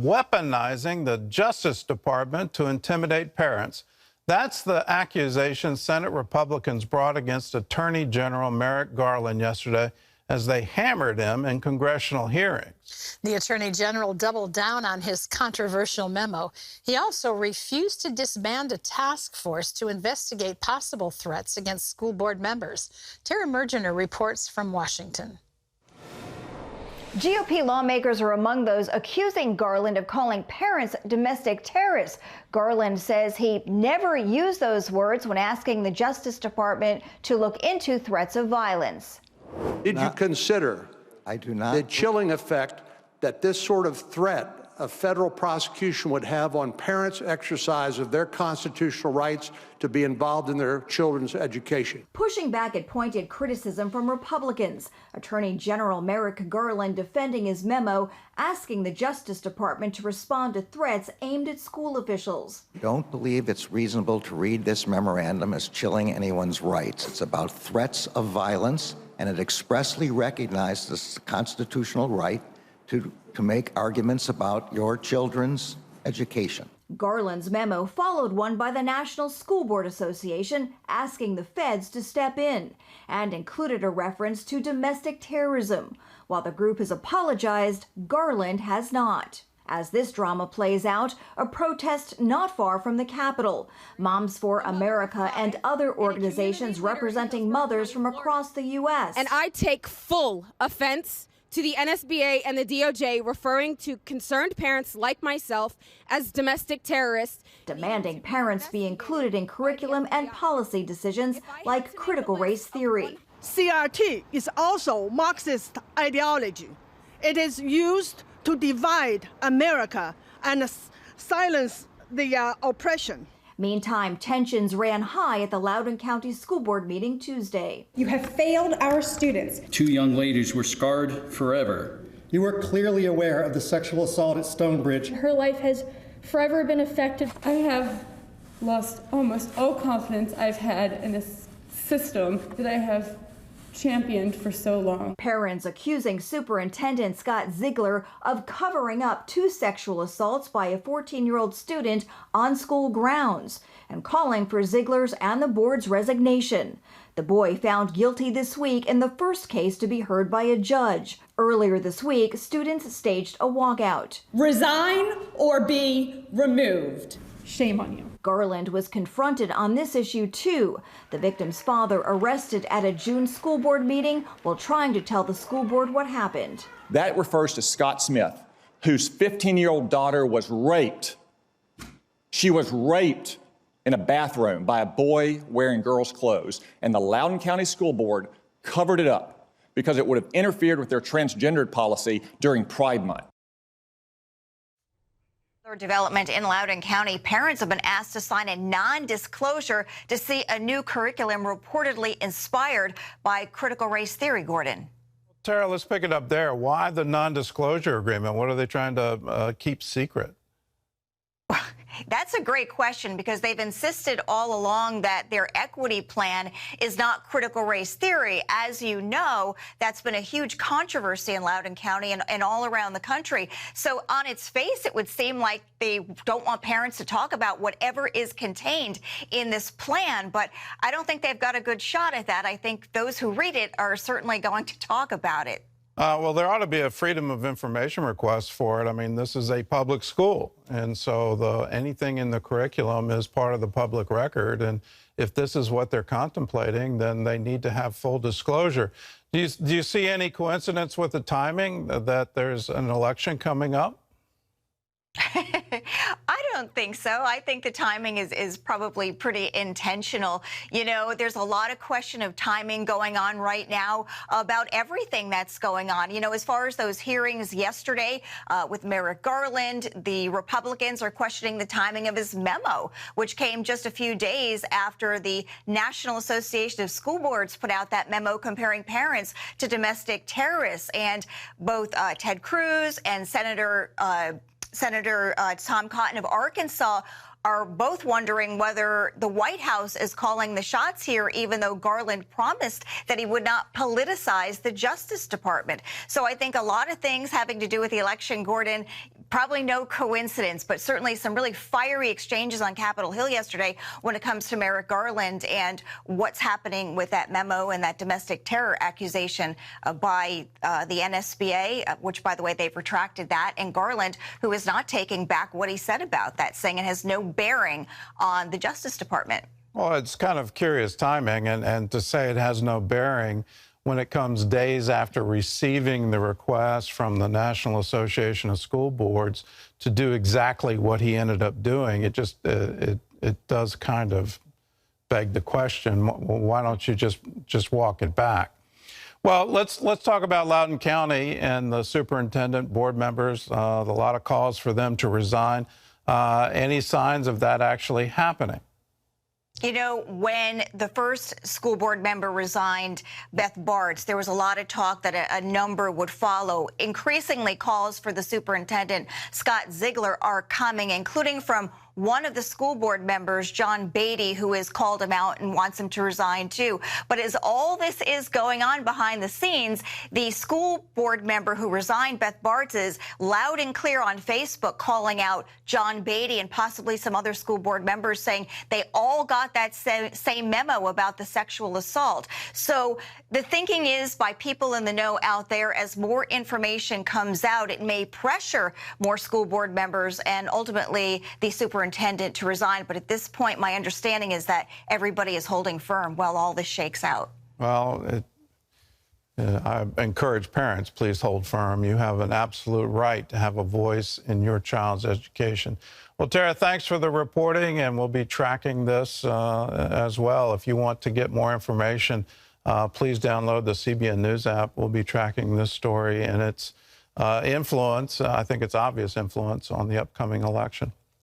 weaponizing the Justice Department to intimidate parents. That's the accusation Senate Republicans brought against Attorney General Merrick Garland yesterday as they hammered him in congressional hearings. The Attorney General doubled down on his controversial memo. He also refused to disband a task force to investigate possible threats against school board members. Tara Mergener reports from Washington. GOP lawmakers are among those accusing Garland of calling parents domestic terrorists. Garland says he never used those words when asking the Justice Department to look into threats of violence. Did you consider the chilling effect that this sort of threat of federal prosecution would have on parents' exercise of their constitutional rights to be involved in their children's education? Pushing back at pointed criticism from Republicans, Attorney General Merrick Garland defending his memo, asking the Justice Department to respond to threats aimed at school officials. I don't believe it's reasonable to read this memorandum as chilling anyone's rights. It's about threats of violence, and it expressly recognizes the constitutional right to make arguments about your children's education. Garland's memo followed one by the National School Board Association asking the feds to step in and included a reference to domestic terrorism. While the group has apologized, Garland has not. As this drama plays out, a protest not far from the Capitol. Moms for America and other organizations representing mothers from across the U.S. And I take full offense to the NSBA and the DOJ referring to concerned parents like myself as domestic terrorists. Demanding parents be included in curriculum and policy decisions like critical race theory. CRT is also Marxist ideology. It is used to divide America and silence the oppression. Meantime, tensions ran high at the Loudoun County School Board meeting Tuesday. You have failed our students. 2 young ladies were scarred forever. You were clearly aware of the sexual assault at Stonebridge. Her life has forever been affected. I have lost almost all confidence I've had in this system that I have championed for so long. Parents accusing Superintendent Scott Ziegler of covering up 2 sexual assaults by a 14-year-old student on school grounds and calling for Ziegler's and the board's resignation. The boy found guilty this week in the first case to be heard by a judge. Earlier this week, students staged a walkout. Resign or be removed. Shame on you. Garland was confronted on this issue too. The victim's father arrested at a June school board meeting while trying to tell the school board what happened. That refers to Scott Smith, whose 15-year-old daughter was raped. She was raped in a bathroom by a boy wearing girls' clothes, and the Loudoun County School Board covered it up because it would have interfered with their transgendered policy during Pride Month. Development in Loudoun County, parents have been asked to sign a non-disclosure to see a new curriculum reportedly inspired by critical race theory, Gordon. Tara, let's pick it up there. Why the non-disclosure agreement? What are they trying to keep secret? That's a great question because they've insisted all along that their equity plan is not critical race theory. As you know, that's been a huge controversy in Loudoun County and all around the country. So on its face, it would seem like they don't want parents to talk about whatever is contained in this plan. But I don't think they've got a good shot at that. I think those who read it are certainly going to talk about it. Well, there ought to be a freedom of information request for it. I mean, this is a public school, and so anything in the curriculum is part of the public record. And if this is what they're contemplating, then they need to have full disclosure. Do you see any coincidence with the timing that there's an election coming up? I don't think so. I think the timing is probably pretty intentional. You know, there's a lot of question of timing going on right now about everything that's going on. You know, as far as those hearings yesterday with Merrick Garland, the Republicans are questioning the timing of his memo, which came just a few days after the National Association of School Boards put out that memo comparing parents to domestic terrorists. And both Ted Cruz and Senator Tom Cotton of Arkansas are both wondering whether the White House is calling the shots here, even though Garland promised that he would not politicize the Justice Department. So I think a lot of things having to do with the election, Gordon, Probably no coincidence, but certainly some really fiery exchanges on Capitol Hill yesterday when it comes to Merrick Garland and what's happening with that memo and that domestic terror accusation by the NSBA, which, by the way, they've retracted that, and Garland, who is not taking back what he said about that, saying it has no bearing on the Justice Department. Well, it's kind of curious timing, and to say it has no bearing when it comes days after receiving the request from the National Association of School Boards to do exactly what he ended up doing. It just it does kind of beg the question, why don't you just walk it back? Well, let's talk about Loudoun County and the superintendent, board members. A lot of calls for them to resign. Any signs of that actually happening? You know, when the first school board member resigned, Beth Bartz, there was a lot of talk that a number would follow. Increasingly, calls for the superintendent, Scott Ziegler, are coming, including from one of the school board members, John Beatty, who has called him out and wants him to resign too. But as all this is going on behind the scenes, the school board member who resigned, Beth Bartz, is loud and clear on Facebook calling out John Beatty and possibly some other school board members, saying they all got that same memo about the sexual assault. So the thinking is, by people in the know out there, as more information comes out, it may pressure more school board members and ultimately the superintendent to resign. But at this point, my understanding is that everybody is holding firm while all this shakes out. Well, I encourage parents, please hold firm. You have an absolute right to have a voice in your child's education. Well, Tara, thanks for the reporting, and we'll be tracking this as well. If you want to get more information, please download the CBN News app. We'll be tracking this story and its influence, I think it's obvious influence, on the upcoming election.